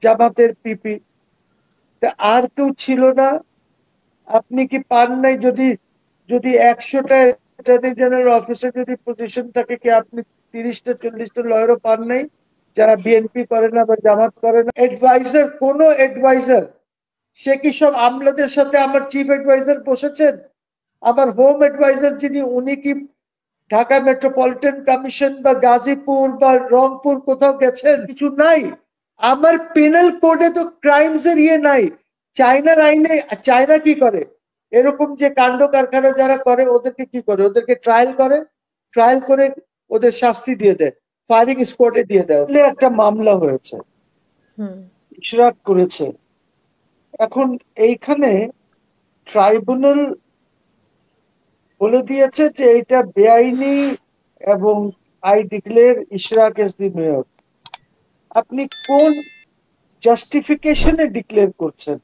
জামাতের পিপি, আর কেউ ছিল না। আপনি কি পান নাই? যদি যদি 100টা অ্যাটর্নি জেনারেল অফিসে যদি পজিশন থাকে, কি আপনি 30টা 40টা লয়ারও পান নাই যারা বিএনপি করে না বা জামাত করে না? অ্যাডভাইজার, কোন অ্যাডভাইজার, সে কি সব আমলাদের সাথে আমার চিফ অ্যাডভাইজার বসেছেন? আমার হোম অ্যাডভাইজার যিনি, উনি কি ঢাকা মেট্রোপলিটন কমিশন বা গাজীপুর বা রংপুর কোথাও গেছেন? কিছু নাই। আমার পেনাল কোডে তো ক্রাইমস এর ইয়ে নাই। চায়নার আইনে, চায়না কি করে, এরকম যে কাণ্ড কারখানা যারা করে ওদেরকে কি করে, ওদেরকে ট্রায়াল করে, ট্রায়াল করে ওদের শাস্তি দিয়ে দেয়, ফায়ারিং স্পটে দিয়ে দেয়। একটা মামলা হয়েছে, ইশরাক করেছে। এখন এইখানে ট্রাইব্যুনাল বলে দিয়েছে যে এটা বেআইনি এবং I declare Ishraque as the mayor. আপনি কোন জাস্টিফিকেশনে ডিক্লেয়ার করছেন?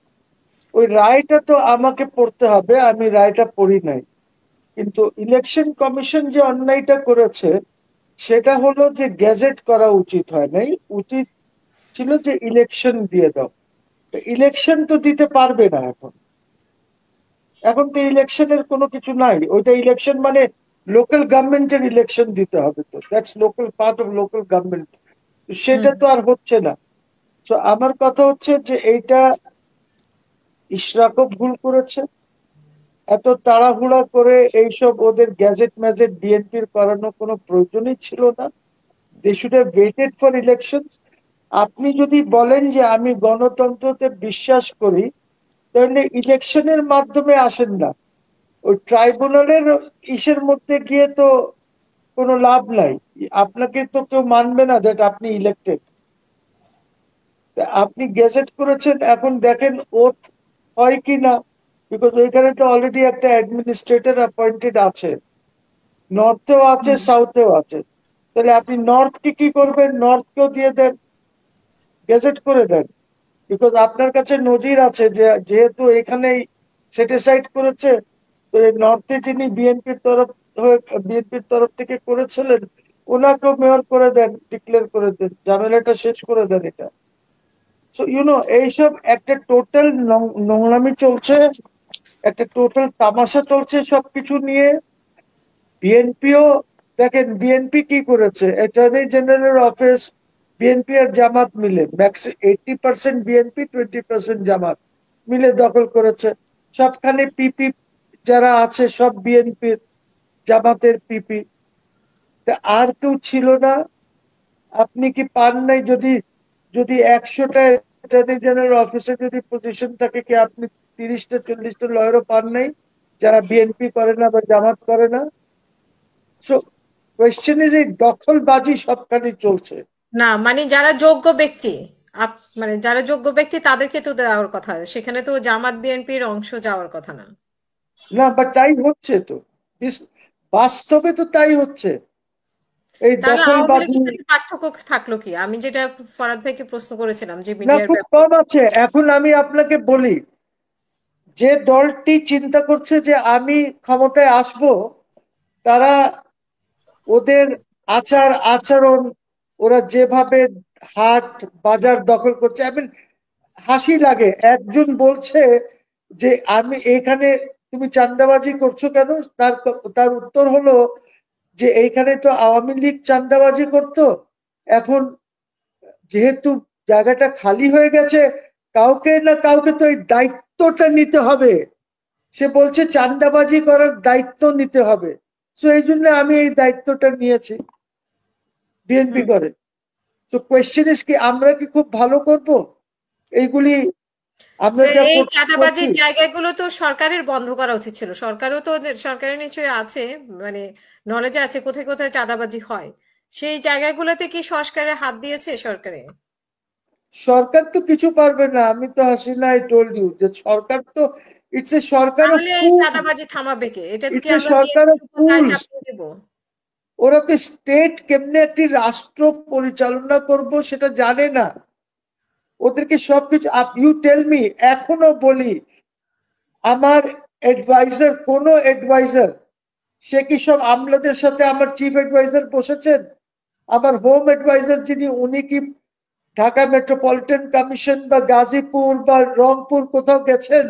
ওই রায়টা তো আমাকে পড়তে হবে, আমি রায়টা পড়ি নাই। কিন্তু ইলেকশন কমিশন যে অন্যায়টা করেছে সেটা হলো যে গেজেট করা উচিত হয় নাই, উচিত ছিল যে ইলেকশন দিয়ে দাও। ইলেকশন তো দিতে পারবে না এখন, এখন তো ইলেকশনের কোনো কিছু নাই। ওইটা ইলেকশন মানে লোকাল গভর্নমেন্টের ইলেকশন দিতে হবে, তো that's local part of local government. সেটা তো আর হচ্ছে না। তো আমার কথা হচ্ছে যে এইটা ইশরাকও ভুল করেছে, এত তাড়াহুড়া করে এইসব ওদের গ্যাজেট ম্যাজেট বিএনপির করানো কোনো প্রয়োজনই ছিল না। They should have waited for elections. আপনি যদি বলেন যে আমি গণতন্ত্রতে বিশ্বাস করি, তাহলে ইলেকশনের মাধ্যমে আসেন না। ওই ট্রাইব্যুনালের ইসের মধ্যে গিয়ে তো কোনো লাভ নাই। আপনাকে তো কেউ মানবে না দ্যাট আপনি ইলেক্টেড। আপনি গেজেট করেছেন, এখন দেখেন ওথ হয় কি না, বিকজ ওইখানে তো অলরেডি একটা অ্যাডমিনিস্ট্রেটর অ্যাপয়েন্টেড আছে, নর্থেও আছে সাউথেও আছে। তাহলে আপনি নর্থকে কি করবেন? নর্থকেও দিয়ে দেন, গেজেট করে দেন। বিকজ আপনার কাছে নজির আছে যে যেহেতু এখানেই সেটিসাইড করেছে, তো নর্থে যিনি বিএনপির তরফ থেকে করেছিলেন, ওনাকেও মেয়র করে দেন, ডিক্লেয়ার করে দেন, ঝামেলাটা শেষ করে দেন এটা। সো এইসব একটা টোটাল নোংরামি চলছে, একটা টোটাল তামাশা চলছে সবকিছু নিয়ে। বিএনপিও দেখেন, বিএনপি কি করেছে, অ্যাটর্নি জেনারেল অফিস বিএনপি আর জামাত মিলে, 80% বিএনপি 20% জামাত মিলে দখল করেছে। সবখানে পিপি যারা আছে সব বিএনপির, জামাতের পিপি, আর কেউ ছিল না। আপনি কি পান নাই? যদি যদি 100টা অ্যাটর্নি জেনারেল অফিসে যদি পজিশন থাকে, কি আপনি 30টা 40টা লয়ারও পান নাই যারা বিএনপি করে না বা জামাত করে না? সো কোয়েশ্চেন ইজ, এই দখলবাজি সবখানে চলছে। না মানে যারা যোগ্য ব্যক্তি, মানে যারা যোগ্য ব্যক্তি তাদেরকে তো দেওয়ার কথা, সেখানে তো জামাত বিএনপির অংশ যাওয়ার কথা না। না, বা তাই হচ্ছে তো, বাস্তবে তো তাই হচ্ছে। এই তাহলে আওয়ামী দখলবাজি, লীগের সাথে পার্থক্য থাকলো কি? আমি যেটা ফরাদ ভাইকে প্রশ্ন করেছিলাম যে না মিডিয়ার খুব কম আছে। এখন আমি আপনাকে বলি, যে দলটি চিন্তা করছে যে আমি ক্ষমতায় আসব, তারা ওদের আচার আচরণ, ওরা যেভাবে হাট বাজার দখল করছে, আমি হাসি লাগে। একজন বলছে যে আমি এখানে, তুমি চাঁদাবাজি করছো কেন? তার তার উত্তর হলো যে এইখানে তো আওয়ামী লীগ চাঁদাবাজি করতো, এখন যেহেতু জায়গাটা খালি হয়ে গেছে, কাউকে না কাউকে তো এই দায়িত্বটা নিতে হবে। সে বলছে চাঁদাবাজি করার দায়িত্ব নিতে হবে, তো এই জন্য আমি এই দায়িত্বটা নিয়েছি, বিএনপি ব্যাপার। করে। তো কোয়েশ্চেন ইস কি আমরা কি খুব ভালো করব এইগুলি আমরা তো যা এই করছি? চাঁদাবাজির জায়গাগুলো তো সরকারের বন্ধ করা উচিত ছিল। সরকারও তো সরকারের নিশ্চয়ই আছে, মানে নলেজে আছে কোথায় কোথায় চাঁদাবাজি হয়। সেই জায়গাগুলোতে কি সংস্কারের হাত দিয়েছে সরকারে? সরকার তো কিছু পারবে না। আমি তো হাসিনা, আই টোল্ড ইউ যে সরকার তো, ইটস এ সরকার অফ তাহলে এই ফুল, চাঁদাবাজি থামাবে কে? এটা কি ইটস এ আমরা সরকার বিএনপির অফ উপর দায় ফুলস। চাপিয়ে দেব? ওরা তো স্টেট কেমনে একটি রাষ্ট্র পরিচালনা করব সেটা জানে না। ওদেরকে সবকিছু ইউ টেল মি। এখনো বলি, আমার অ্যাডভাইজার, কোন অ্যাডভাইজার, সে কি সব আমলাদের সাথে আমার চিফ অ্যাডভাইজার বসেছেন? আমার হোম অ্যাডভাইজার যিনি, উনি কি ঢাকা মেট্রোপলিটন কমিশন বা গাজীপুর বা রংপুর কোথাও গেছেন,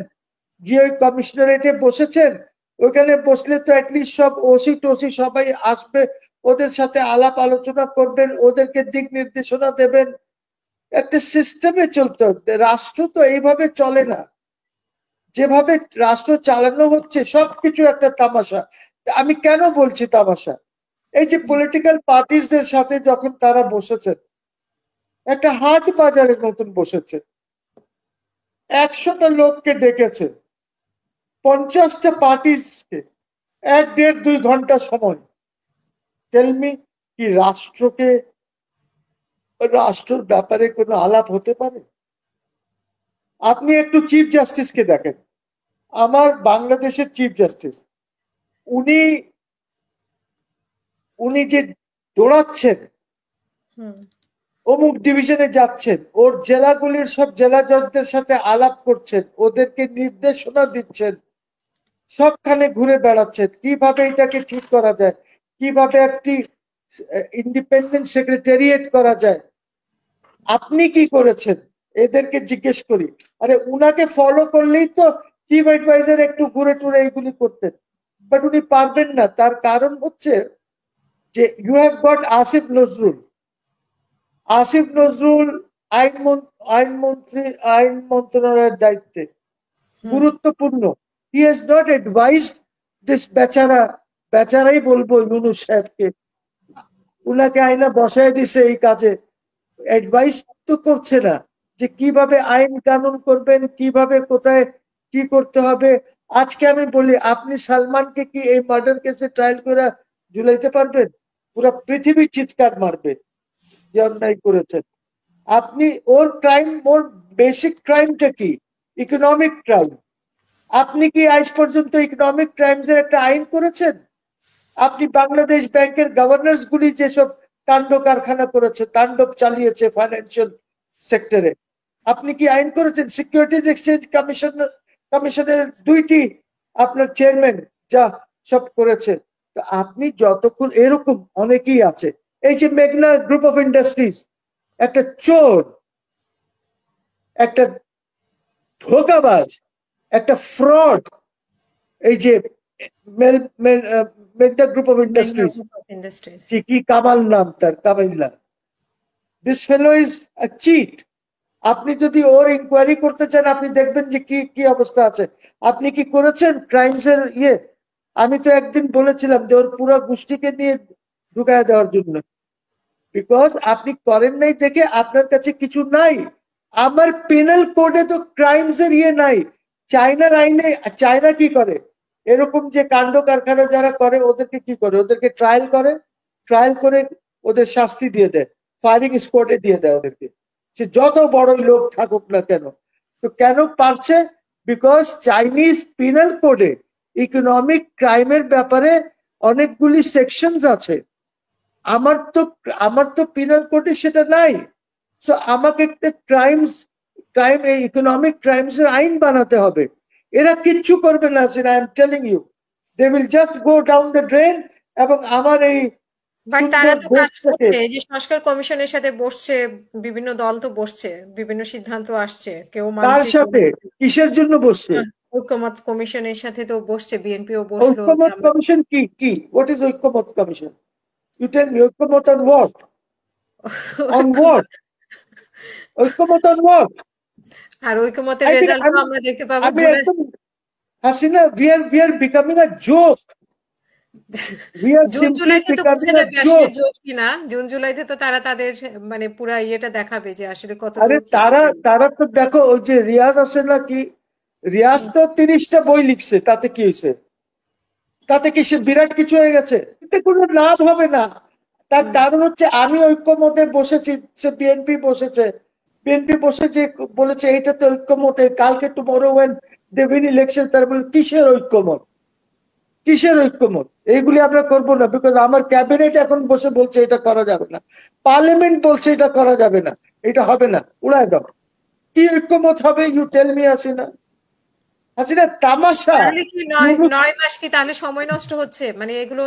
গিয়ে ওই কমিশনারেটে বসেছেন? ওখানে বসলে তো অ্যাটলিস্ট সব ওসি টসি সবাই আসবে, ওদের সাথে আলাপ আলোচনা করবেন, ওদেরকে দিক নির্দেশনা দেবেন, একটা সিস্টেমে চলতে হচ্ছে। রাষ্ট্র তো এইভাবে চলে না। যেভাবে রাষ্ট্র চালানো হচ্ছে সবকিছু একটা তামাশা। আমি কেন বলছি তামাশা? এই যে পলিটিক্যাল পার্টিসদের সাথে যখন তারা বসেছেন, একটা হাট বাজারের মতন বসেছে, 100টা লোককে ডেকেছে, 50টা পার্টিসকে, 1.5-2 ঘন্টা সময়। টেলমি, কি রাষ্ট্রের ব্যাপারে কোনো আলাপ হতে পারে? আপনি একটু চিফ জাস্টিসকে দেখেন, আমার বাংলাদেশের চিফ জাস্টিস, উনি উনি যে দৌড়াচ্ছেন, অমুক ডিভিশনে যাচ্ছেন, ওর জেলাগুলির সব জেলা জজদের সাথে আলাপ করছেন, ওদেরকে নির্দেশনা দিচ্ছেন, সবখানে ঘুরে বেড়াচ্ছেন, কিভাবে এটাকে ঠিক করা যায়, কিভাবে একটি ইন্ডিপেন্ডেন্ট সেক্রেটারিয়েট করা যায়। আপনি কি করেছেন এদেরকে জিজ্ঞেস করি। আরে উনাকে ফলো করলেই তো চিফ অ্যাডভাইজার একটু ঘুরে টুরে এইগুলি করতেন, বাট উনি পারবেন না। তার কারণ হচ্ছে যে you have got Asif Nazrul. Asif Nazrul আইনমন্ত্রী, আইন মন্ত্রণালয়ের দায়িত্বে, গুরুত্বপূর্ণ। He has not advised this বেচারাই বলবো ইউনূস সাহেবকে, উনাকে আইনা বসায় দিছে এই কাজে, অ্যাডভাইস তো করছে না যে কিভাবে আইন কানুন করবেন, কিভাবে কোথায় কি করতে হবে। আজকে আমি বলি, আপনি সালমানকে কি এই মার্ডার কেসে ট্রায়াল করে ঝুলাইতে পারবেন? পুরো পৃথিবী চিৎকার মারবে যে অন্যায় করেছেন আপনি। ওর বেসিক ক্রাইমটা কি? Economic crime. আপনি কি আজ পর্যন্ত ইকোনমিক ক্রাইমস এর একটা আইন করেছেন? আপনি বাংলাদেশ ব্যাংকের গভর্নর্স গুলি যেসব কাণ্ড কারখানা করেছে, তাণ্ডব চালিয়েছে ফাইন্যান্সিয়াল সেক্টরে, আপনি কি আইন করেছেন? সিকিউরিটিজ এক্সচেঞ্জ কমিশনের 2টি আপনার চেয়ারম্যান যা সব করেছে। আপনি যতক্ষণ, এরকম অনেকেই আছে, এই যে মেঘনা গ্রুপ অফ ইন্ডাস্ট্রিজ, একটা চোর, একটা ধোঁকাবাজ, একটা ফ্রড, এই যে মেঘনা গ্রুপ অফ ইন্ডাস্ট্রিজ, কি কামাল নাম তার, কামাইল্লা, this fellow is a cheat. আপনি যদি ওর ইনকোয়ারি করতে চান, আপনি দেখবেন যে কি কি অবস্থা আছে। আপনি কি করেছেন ক্রাইমস এর ইয়ে? আমি তো একদিন বলেছিলাম যে ওর পুরো গোষ্ঠীকে নিয়ে ঢুকায় দেওয়ার জন্য, বিকজ আপনি করেন নাই দেখে আপনার কাছে কিছু নাই। আমার পেনাল কোডে তো ক্রাইমস এর ইয়ে নাই। চায়নার আইনে, চায়না কি করে, এরকম যে কাণ্ড কারখানা যারা করে ওদেরকে কি করে, ওদেরকে ট্রায়াল করে, ট্রায়াল করে ওদের শাস্তি দিয়ে দেয়, ফায়ারিং স্কোয়াডে দিয়ে দেয় ওদেরকে, সে যত বড়ই লোক থাকুক না কেন। তো কেন পারছে? বিকজ চাইনিজ পিনাল কোডে ইকোনমিক ক্রাইমের ব্যাপারে অনেকগুলি সেকশনস আছে। আমার তো পিনাল কোডে সেটা নাই। সো আমাকে একটা ক্রাইম, এই ইকোনমিক ক্রাইমস এর আইন বানাতে হবে। এরা কিচ্ছু করবে না, I am telling you, they will just go down the drain. এবং আমার এই তারা তো কাজ করছে, যে সংস্কার কমিশনের সাথে বসছে, বিভিন্ন দল তো বসছে, বিভিন্ন সিদ্ধান্ত আসছে, কেউ কার সাথে, কিসের জন্য বসছে? ঐক্যমত কমিশনের সাথে তো বসছে, বিএনপিও বসলো। ঐক্যমত কমিশন কি? হোয়াট ইজ ঐক্যমত কমিশন? ইউ টেল মি, ঐক্যমত অন হোয়াট? On what? ঐক্যমত অন হোয়াট? আর ঐক্যমতের রেজাল্ট তো আমরা দেখতে পাবো। Hasina, we are becoming a joke. June জুলাইতে তো বোঝা যাবে আসলে জোক কিনা। জুন জুলাইতে তো তারা তাদের মানে পুরা ইয়েটা দেখাবে যে আসলে কত। আরে তারা তো দেখো, ওই যে রিয়াজ আছে নাকি, রিয়াজ তো 30টা বই লিখছে, তাতে কি হয়েছে? তাতে কি সে বিরাট কিছু হয়ে গেছে? এতে কোনো লাভ হবে না। তার কারণ হচ্ছে আমি ঐক্যমতে বসেছি, সে বিএনপি বসেছে, বিএনপি বসেছে, বলেছে এইটাতে ঐক্যমতে, কালকে tomorrow when they win election তারা বলে কিসের ঐক্যমত, কিসের ঐক্যমত? এইগুলি আমরা করবো না, বিকজ আমার ক্যাবিনেট এখন বসে বলছে এটা করা যাবে না, পার্লামেন্ট বলছে এটা করা যাবে না, এটা হবে না, উড়ায় দাও। কি ঐক্যমত হবে? You tell me. হাসিনা তামাশা। 9 মাস কি তাহলে সময় নষ্ট হচ্ছে? মানে এগুলো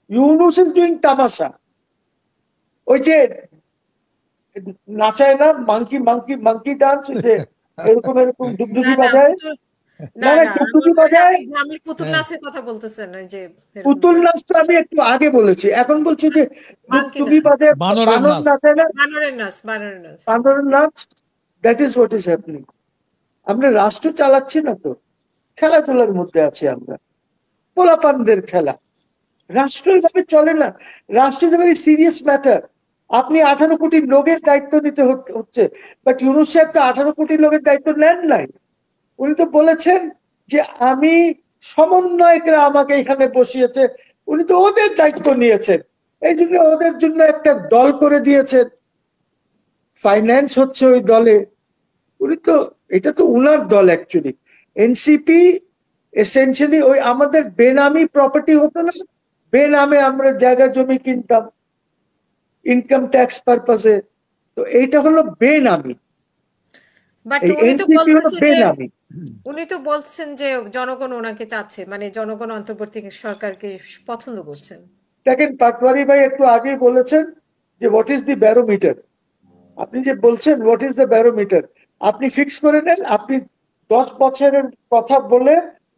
ইউনূস ইজ ডুইং তামাশা। ওই যে নাচায় না, মাংকি মাংকি মাংকি ডান্স, যে এরকম এরকম না ডুগডুগি না বাজায়, পুতুল, না না না না আমার ডুগডুগি মনে হয় বাজায়। আপনি গ্রামের পুতুল হ্যাঁ, নাচের কথা বলতেছেন, ওই যে এরকম পুতুল করে নাচ তো আমি একটু আগে বলেছি, এখন বলছি যে মানকি না, ডুগডুগি বাজায়, বানরের বানর নাচ। নাচে না, বানরের নাচ, বানরের নাচ। বানরের নাচ। That is what is happening. আমরা রাষ্ট্র চালাচ্ছি না তো, খেলাধুলার মধ্যে আছি আমরা, পোলাপানদের খেলা। রাষ্ট্র এভাবে চলে না। রাষ্ট্র ইজ ভেরি সিরিয়াস ম্যাটার। আপনি 18 কোটি লোকের দায়িত্ব নিতে হচ্ছে, বাট ইউনূস সাহেব তো 18 কোটি লোকের দায়িত্ব নেন নাই। উনি তো বলেছেন যে আমি সমন্বয়করা আমাকে এখানে বসিয়েছে, উনি তো ওদের দায়িত্ব নিয়েছেন, এই জন্য ওদের জন্য একটা দল করে দিয়েছেন, ফাইন্যান্স হচ্ছে ওই দলে। উনি তো, এটা তো উনার দল অ্যাকচুয়ালি। এনসিপি এসেনশিয়ালি ওই আমাদের বেনামি প্রপার্টি হতো না, বেনামে আমরা জায়গা জমি কিনতাম ইনকাম ট্যাক্স পারপাসে, তো এইটা হলো বেনামি, বাট এই উনি তো এনসিপি হলো বলতেছে যে, বেনামি। উনি তো বলছেন যে জনগণ ওনাকে চাচ্ছে, মানে জনগণ অন্তর্বর্তী সরকারকে পছন্দ করছেন। দেখেন পাটওয়ারি ভাই একটু আগে বলেছেন যে হোয়াট ইজ দি ব্যারোমিটার। আপনি যে বলছেন হোয়াট ইজ দ্য ব্যারোমিটার, আপনি ফিক্স করে নেন। আপনি 10 বছরের কথা বলে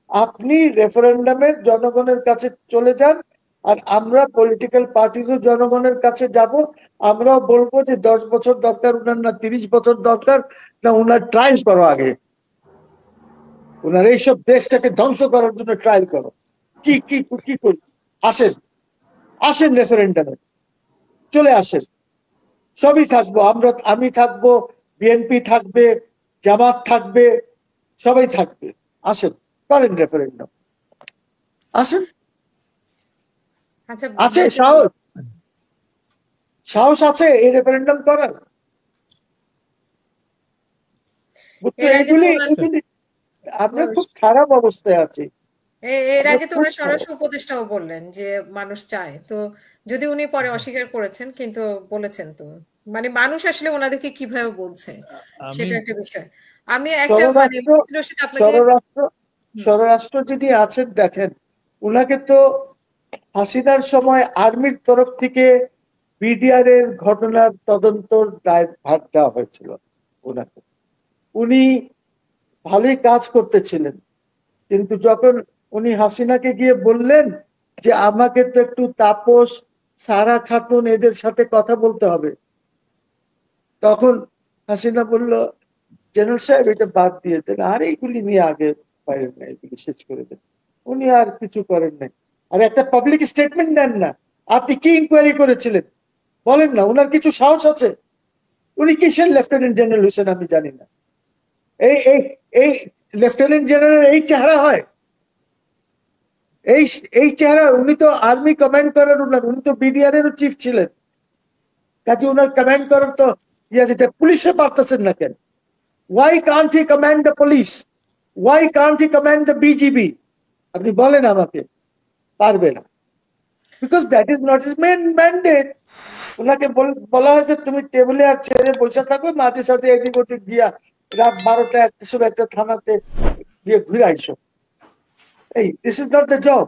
আপনি রেফারেন্ডামের জনগণের কাছে চলে যান, আর আমরা পলিটিক্যাল পার্টিরও জনগণের কাছে যাব। আমরাও বলবো যে 10 বছর দরকার উনার, না 30 বছর দরকার, না উনার ট্রায়াল করো আগে, উনার এইসব দেশটাকে ধ্বংস করার জন্য ট্রায়াল করো। কি কি কি করি, আসেন, আসেন রেফারেন্ডামে চলে আসেন, সবই থাকবো আমরা, আমি থাকবো, বিএনপি থাকবে, জামাত থাকবে, সবাই থাকবে। আসেন, করেন রেফারেন্ডাম, আসেন। আচ্ছা আছে বলছি, সাহস, সাহস আছে এই রেফারেন্ডাম করার? বুঝছো, এর আগে তো এইগুলি ওনার এইগুলি আমরা খুব খারাপ অবস্থায় আছি। এর আমরা আগে তো খুব ওনার খারাপ। স্বরাষ্ট্র উপদেষ্টাও বললেন যে মানুষ চায়, তো যদি উনি পরে অস্বীকার করেছেন, কিন্তু বলেছেন তো, মানে মানুষ আসলে ওনাদেরকে কিভাবে বলছে আমি সেটা একটা বিষয়। আমি একটা মানে স্বরাষ্ট্র, রশিদ আপনাকে, স্বরাষ্ট্র, হুম, স্বরাষ্ট্র যিনি আছেন দেখেন, উনাকে তো হাসিনার সময় আর্মির তরফ থেকে বিডিআর এর ঘটনার তদন্তর দায়ভার দেওয়া হয়েছিল ওনাকে। উনি ভালোই কাজ করতেছিলেন, কিন্তু যখন উনি হাসিনাকে গিয়ে বললেন যে আমাকে তো একটু তাপস, সারা খাতুন এদের সাথে কথা বলতে হবে, তখন হাসিনা বলল জেনারেল সাহেব এটা বাদ দিয়ে দেন, আর এইগুলি নিয়ে আগে পারেন না, এগুলি শেষ করে দেন। উনি আর কিছু করেন নাই। আর একটা পাবলিক স্টেটমেন্ট দেন না, আপনি কি ইনকোয়ারি করেছিলেন বলেন না, উনার কিছু সাহস আছে? উনি কিসের লেফটেন্যান্ট জেনারেল হয়েছেন আমি জানি না। এই এই এই লেফটেন্যান্ট জেনারেল এই চেহারা হয়? এই এই চেহারা? উনি তো আর্মি কমান্ড করার, উনি তো বিডিআর এরও চিফ ছিলেন, কাজে উনার কমান্ড করার তো ইয়ে যেটা, পুলিশে পারতেছেন না কেন? Why can't he command the police? Why can't he command the BGB? আপনি বলেন আমাকে, পারবে না, because that is not his main mandate. ওনাকে বলা হয়েছে তুমি টেবিলে আর ছেড়ে বসে থাকো, মাঝে সাথে এদিক ওদিক গিয়া রাত 12টা 1টার সময় একটা থানাতে গিয়ে ঘুরে আইসো। এই this is not the job.